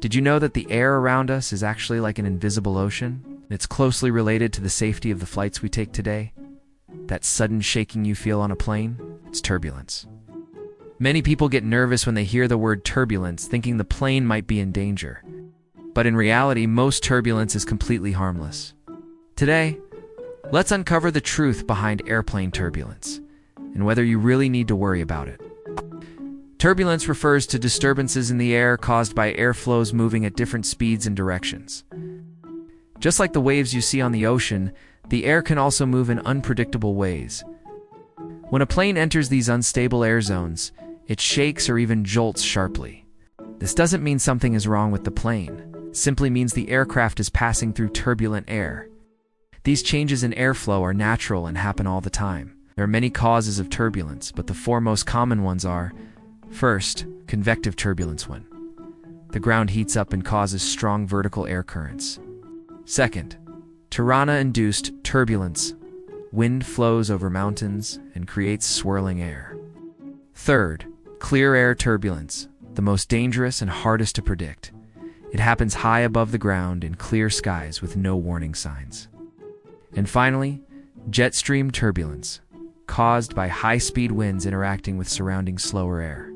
Did you know that the air around us is actually like an invisible ocean? It's closely related to the safety of the flights we take today. That sudden shaking you feel on a plane? It's turbulence. Many people get nervous when they hear the word turbulence, thinking the plane might be in danger. But in reality, most turbulence is completely harmless. Today, let's uncover the truth behind airplane turbulence and whether you really need to worry about it. Turbulence refers to disturbances in the air caused by airflows moving at different speeds and directions. Just like the waves you see on the ocean, the air can also move in unpredictable ways. When a plane enters these unstable air zones, it shakes or even jolts sharply. This doesn't mean something is wrong with the plane. It simply means the aircraft is passing through turbulent air. These changes in airflow are natural and happen all the time. There are many causes of turbulence, but the four most common ones are: first, convective turbulence, when the ground heats up and causes strong vertical air currents. Second, Tirana-induced turbulence. Wind flows over mountains and creates swirling air. Third, clear air turbulence, the most dangerous and hardest to predict. It happens high above the ground in clear skies with no warning signs. And finally, jet stream turbulence, caused by high-speed winds interacting with surrounding slower air.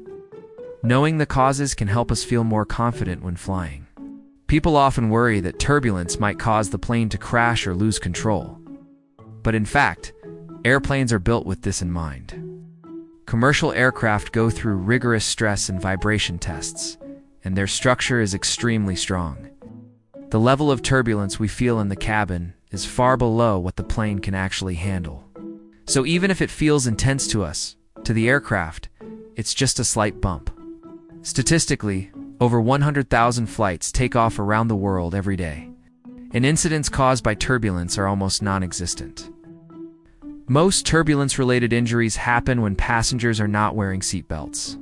Knowing the causes can help us feel more confident when flying. People often worry that turbulence might cause the plane to crash or lose control. But in fact, airplanes are built with this in mind. Commercial aircraft go through rigorous stress and vibration tests, and their structure is extremely strong. The level of turbulence we feel in the cabin is far below what the plane can actually handle. So even if it feels intense to us, to the aircraft, it's just a slight bump. Statistically, over 100,000 flights take off around the world every day, and incidents caused by turbulence are almost non-existent. Most turbulence-related injuries happen when passengers are not wearing seatbelts.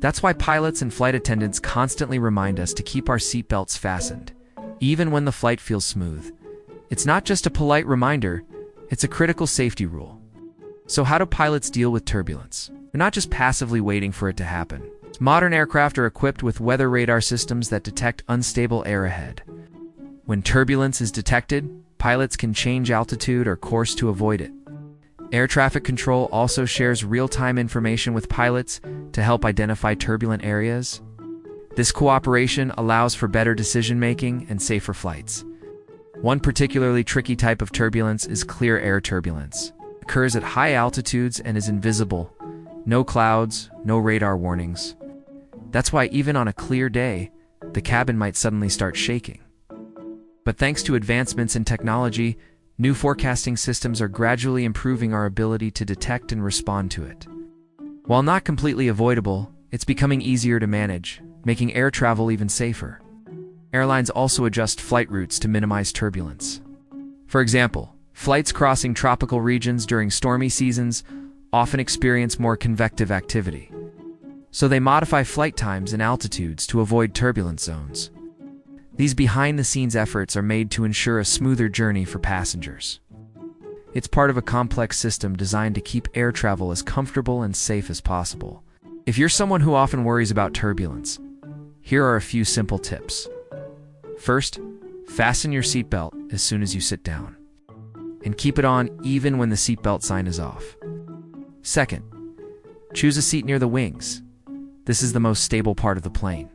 That's why pilots and flight attendants constantly remind us to keep our seatbelts fastened, even when the flight feels smooth. It's not just a polite reminder, it's a critical safety rule. So how do pilots deal with turbulence? They're not just passively waiting for it to happen. Modern aircraft are equipped with weather radar systems that detect unstable air ahead. When turbulence is detected, pilots can change altitude or course to avoid it. Air traffic control also shares real-time information with pilots to help identify turbulent areas. This cooperation allows for better decision-making and safer flights. One particularly tricky type of turbulence is clear air turbulence. It occurs at high altitudes and is invisible. No clouds, no radar warnings. That's why even on a clear day, the cabin might suddenly start shaking. But thanks to advancements in technology, new forecasting systems are gradually improving our ability to detect and respond to it. While not completely avoidable, it's becoming easier to manage, making air travel even safer. Airlines also adjust flight routes to minimize turbulence. For example, flights crossing tropical regions during stormy seasons often experience more convective activity. So they modify flight times and altitudes to avoid turbulence zones. These behind-the-scenes efforts are made to ensure a smoother journey for passengers. It's part of a complex system designed to keep air travel as comfortable and safe as possible. If you're someone who often worries about turbulence, here are a few simple tips. First, fasten your seatbelt as soon as you sit down, and keep it on even when the seatbelt sign is off. Second, choose a seat near the wings. This is the most stable part of the plane.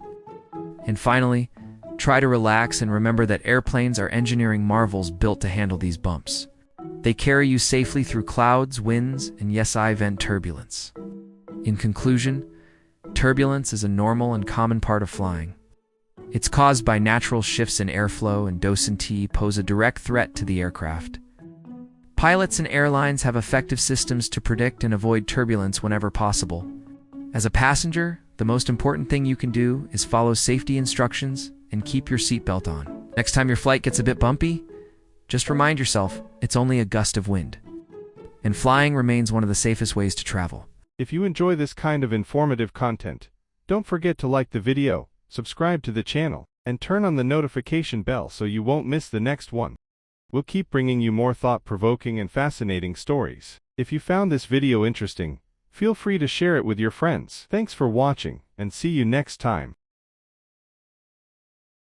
And finally, try to relax and remember that airplanes are engineering marvels built to handle these bumps. They carry you safely through clouds, winds, and yes-I-vent turbulence. In conclusion, turbulence is a normal and common part of flying. It's caused by natural shifts in airflow, and docent pose a direct threat to the aircraft. Pilots and airlines have effective systems to predict and avoid turbulence whenever possible. As a passenger, the most important thing you can do is follow safety instructions and keep your seatbelt on. Next time your flight gets a bit bumpy, just remind yourself it's only a gust of wind. And flying remains one of the safest ways to travel. If you enjoy this kind of informative content, don't forget to like the video, subscribe to the channel, and turn on the notification bell so you won't miss the next one. We'll keep bringing you more thought-provoking and fascinating stories. If you found this video interesting, feel free to share it with your friends. Thanks for watching, and see you next time.